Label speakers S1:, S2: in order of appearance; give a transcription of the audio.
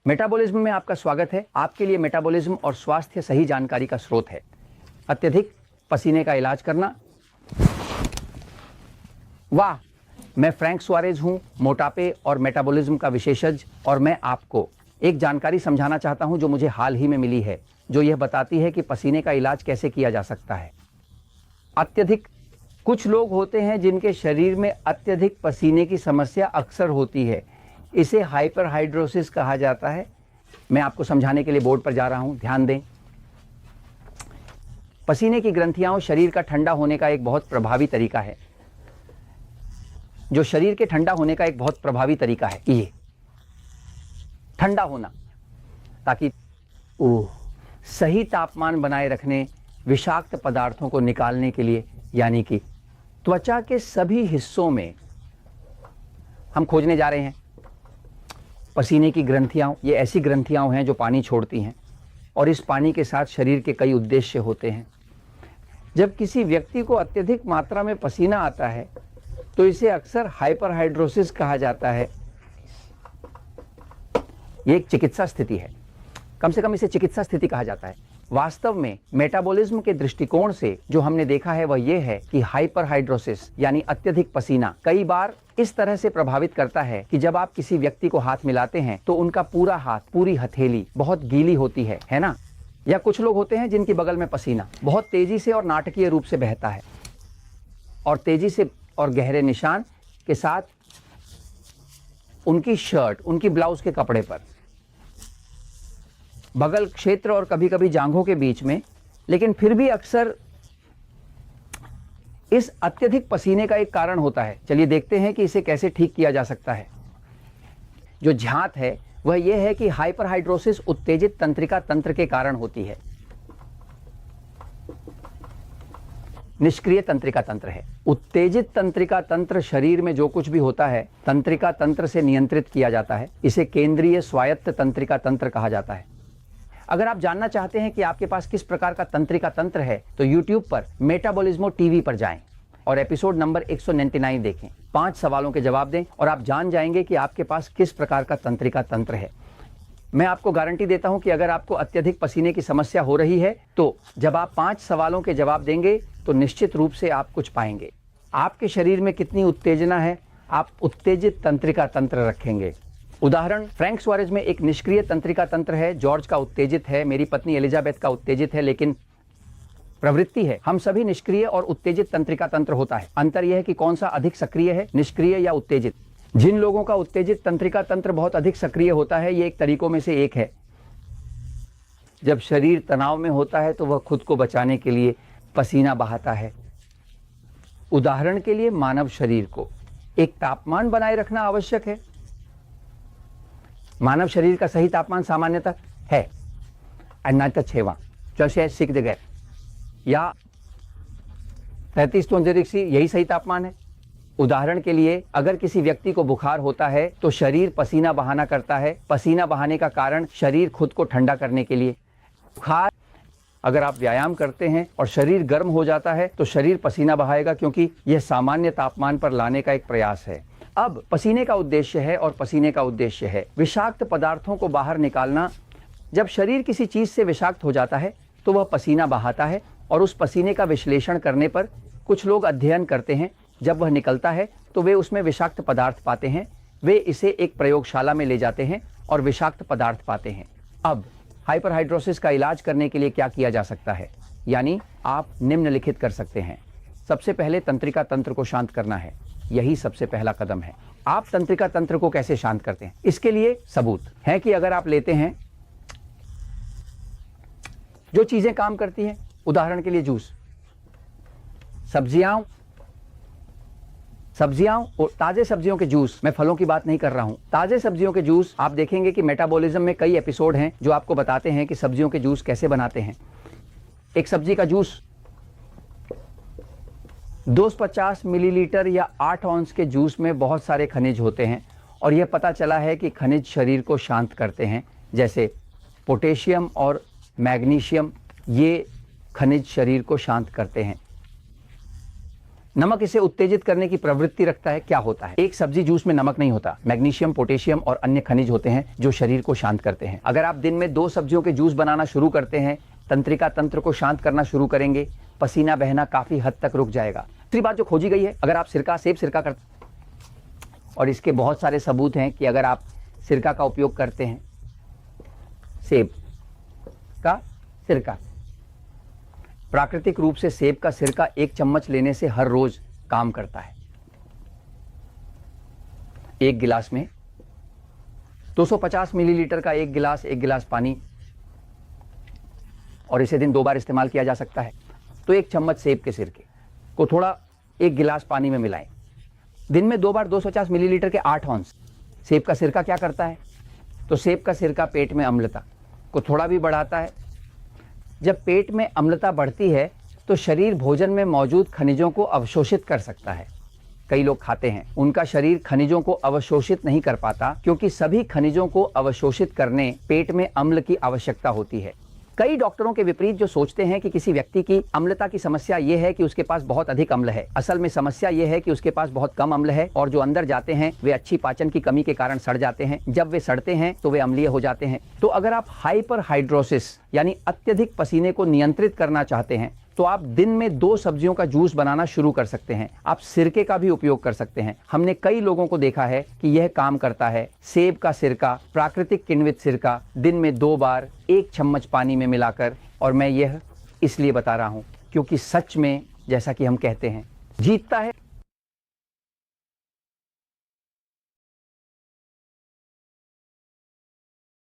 S1: Metabolism में आपका स्वागत है। आपके लिए मेटाबॉलिज्म और स्वास्थ्य सही जानकारी का स्रोत है। अत्यधिक पसीने का इलाज करना। वाह, मैं फ्रैंक सुआरेज हूं, मोटापे और मेटाबॉलिज्म का विशेषज्ञ, और मैं आपको एक जानकारी समझाना चाहता हूं जो मुझे हाल ही में मिली है, जो यह बताती है कि पसीने का इलाज कैसे किया जा सकता है। अत्यधिक कुछ लोग होते हैं जिनके शरीर में अत्यधिक पसीने की समस्या अक्सर होती है। इसे हाइपरहाइड्रोसिस कहा जाता है। मैं आपको समझाने के लिए बोर्ड पर जा रहा हूं, ध्यान दें। पसीने की ग्रंथियां शरीर का ठंडा होने का एक बहुत प्रभावी तरीका है। जो शरीर के ठंडा होने का एक बहुत प्रभावी तरीका है, ये ठंडा होना, ताकि सही तापमान बनाए रखने, विषाक्त पदार्थों को निकालने के लिए, यानी कि त्वचा के सभी हिस्सों में हम खोजने जा रहे हैं पसीने की ग्रंथियां। ये ऐसी ग्रंथियां हैं जो पानी छोड़ती हैं, और इस पानी के साथ शरीर के कई उद्देश्य होते हैं। जब किसी व्यक्ति को अत्यधिक मात्रा में पसीना आता है तो इसे अक्सर हाइपरहाइड्रोसिस कहा जाता है। ये एक चिकित्सा स्थिति है, कम से कम इसे चिकित्सा स्थिति कहा जाता है। वास्तव में मेटाबॉलिज्म के दृष्टिकोण से जो हमने देखा है वह यह है कि हाइपरहाइड्रोसिस यानी अत्यधिक पसीना कई बार इस तरह से प्रभावित करता है कि जब आप किसी व्यक्ति को हाथ मिलाते हैं तो उनका पूरा हाथ, पूरी हथेली बहुत गीली होती है ना। या कुछ लोग होते हैं जिनकी बगल में पसीना बहुत तेजी से और नाटकीय रूप से बहता है, और तेजी से और गहरे निशान के साथ उनकी शर्ट, उनकी ब्लाउज के कपड़े पर, बगल क्षेत्र और कभी कभी जांघों के बीच में। लेकिन फिर भी अक्सर इस अत्यधिक पसीने का एक कारण होता है। चलिए देखते हैं कि इसे कैसे ठीक किया जा सकता है। जो झांत है वह यह है कि हाइपरहाइड्रोसिस उत्तेजित तंत्रिका तंत्र के कारण होती है। निष्क्रिय तंत्रिका तंत्र है। उत्तेजित तंत्रिका तंत्र शरीर में जो कुछ भी होता है तंत्रिका तंत्र से नियंत्रित किया जाता है। इसे केंद्रीय स्वायत्त तंत्रिका तंत्र कहा जाता है। अगर आप जानना चाहते हैं कि आपके पास किस प्रकार का तंत्रिका तंत्र है तो YouTube पर मेटाबॉलिज्मो टीवी पर जाएं और एपिसोड नंबर 199 देखें। 5 सवालों के जवाब दें और आप जान जाएंगे कि आपके पास किस प्रकार का तंत्रिका तंत्र है। मैं आपको गारंटी देता हूं कि अगर आपको अत्यधिक पसीने की समस्या हो रही है तो जब आप 5 सवालों के जवाब देंगे तो निश्चित रूप से आप कुछ पाएंगे। आपके शरीर में कितनी उत्तेजना है, आप उत्तेजित तंत्रिका तंत्र रखेंगे। उदाहरण, फ्रैंक सुआरेज में एक निष्क्रिय तंत्रिका तंत्र है, जॉर्ज का उत्तेजित है, मेरी पत्नी एलिजाबेथ का उत्तेजित है, लेकिन प्रवृत्ति है। हम सभी निष्क्रिय और उत्तेजित तंत्रिका तंत्र होता है। अंतर यह है कि कौन सा अधिक सक्रिय है, निष्क्रिय या उत्तेजित। जिन लोगों का उत्तेजित तंत्रिका तंत्र बहुत अधिक सक्रिय होता है, ये एक तरीकों में से एक है। जब शरीर तनाव में होता है तो वह खुद को बचाने के लिए पसीना बहाता है। उदाहरण के लिए, मानव शरीर को एक तापमान बनाए रखना आवश्यक है। मानव शरीर का सही तापमान सामान्यतः है 6वां 6 जगह या 33 तो यही सही तापमान है। उदाहरण के लिए, अगर किसी व्यक्ति को बुखार होता है तो शरीर पसीना बहाना करता है। पसीना बहाने का कारण शरीर खुद को ठंडा करने के लिए। बुखार, अगर आप व्यायाम करते हैं और शरीर गर्म हो जाता है तो शरीर पसीना बहाएगा, क्योंकि यह सामान्य तापमान पर लाने का एक प्रयास है। अब पसीने का उद्देश्य है, और पसीने का उद्देश्य है विषाक्त पदार्थों को बाहर निकालना। जब शरीर किसी चीज से विषाक्त हो जाता है तो वह पसीना बहाता है, और उस पसीने का विश्लेषण करने पर कुछ लोग अध्ययन करते हैं। जब वह निकलता है तो वे उसमें विषाक्त पदार्थ पाते हैं। वे इसे एक प्रयोगशाला में ले जाते हैं और विषाक्त पदार्थ पाते हैं। अब हाइपरहाइड्रोसिस का इलाज करने के लिए क्या किया जा सकता है, यानी आप निम्नलिखित कर सकते हैं। सबसे पहले तंत्रिका तंत्र को शांत करना है। यही सबसे पहला कदम है। आप तंत्रिका तंत्र को कैसे शांत करते हैं, इसके लिए सबूत है कि अगर आप लेते हैं जो चीजें काम करती हैं, उदाहरण के लिए जूस, सब्जियां और ताजे सब्जियों के जूस, मैं फलों की बात नहीं कर रहा हूं, ताजे सब्जियों के जूस। आप देखेंगे कि मेटाबॉलिज्म में कई एपिसोड हैं जो आपको बताते हैं कि सब्जियों के जूस कैसे बनाते हैं। एक सब्जी का जूस 250 मिलीलीटर या 8 ऑंस के जूस में बहुत सारे खनिज होते हैं, और यह पता चला है कि खनिज शरीर को शांत करते हैं, जैसे पोटेशियम और मैग्नीशियम। ये खनिज शरीर को शांत करते हैं। नमक इसे उत्तेजित करने की प्रवृत्ति रखता है। क्या होता है? एक सब्जी जूस में नमक नहीं होता, मैग्नीशियम, पोटेशियम और अन्य खनिज होते हैं जो शरीर को शांत करते हैं। अगर आप दिन में 2 सब्जियों के जूस बनाना शुरू करते हैं, तंत्रिका तंत्र को शांत करना शुरू करेंगे, पसीना बहना काफी हद तक रुक जाएगा। दूसरी बात जो खोजी गई है, अगर आप सेब सिरका करते, और इसके बहुत सारे सबूत हैं कि अगर आप सिरका का उपयोग करते हैं, सेब का सिरका, प्राकृतिक रूप से सेब का सिरका 1 चम्मच लेने से हर रोज काम करता है। 1 गिलास में 250 मिलीलीटर का 1 गिलास पानी, और इसे दिन 2 बार इस्तेमाल किया जा सकता है। तो 1 चम्मच सेब के सिरके को थोड़ा 1 गिलास पानी में मिलाएं। दिन में 2 बार 250 मिलीलीटर के 8 ऑंस। सेब का सिरका क्या करता है? तो सेब का सिरका पेट में अम्लता को थोड़ा भी बढ़ाता है। जब पेट में अम्लता बढ़ती है तो शरीर भोजन में मौजूद खनिजों को अवशोषित कर सकता है। कई लोग खाते हैं, उनका शरीर खनिजों को अवशोषित नहीं कर पाता, क्योंकि सभी खनिजों को अवशोषित करने पेट में अम्ल की आवश्यकता होती है। कई डॉक्टरों के विपरीत जो सोचते हैं कि किसी व्यक्ति की अम्लता की समस्या ये है कि उसके पास बहुत अधिक अम्ल है, असल में समस्या ये है कि उसके पास बहुत कम अम्ल है, और जो अंदर जाते हैं वे अच्छी पाचन की कमी के कारण सड़ जाते हैं। जब वे सड़ते हैं तो वे अम्लीय हो जाते हैं। तो अगर आप हाइपरहाइड्रोसिस यानी अत्यधिक पसीने को नियंत्रित करना चाहते हैं तो आप दिन में 2 सब्जियों का जूस बनाना शुरू कर सकते हैं। आप सिरके का भी उपयोग कर सकते हैं। हमने कई लोगों को देखा है कि यह काम करता है। सेब का सिरका, प्राकृतिक किण्वित सिरका, दिन में 2 बार 1 चम्मच पानी में मिलाकर। और मैं यह इसलिए बता रहा हूं क्योंकि सच में जैसा कि हम कहते हैं, जीतता है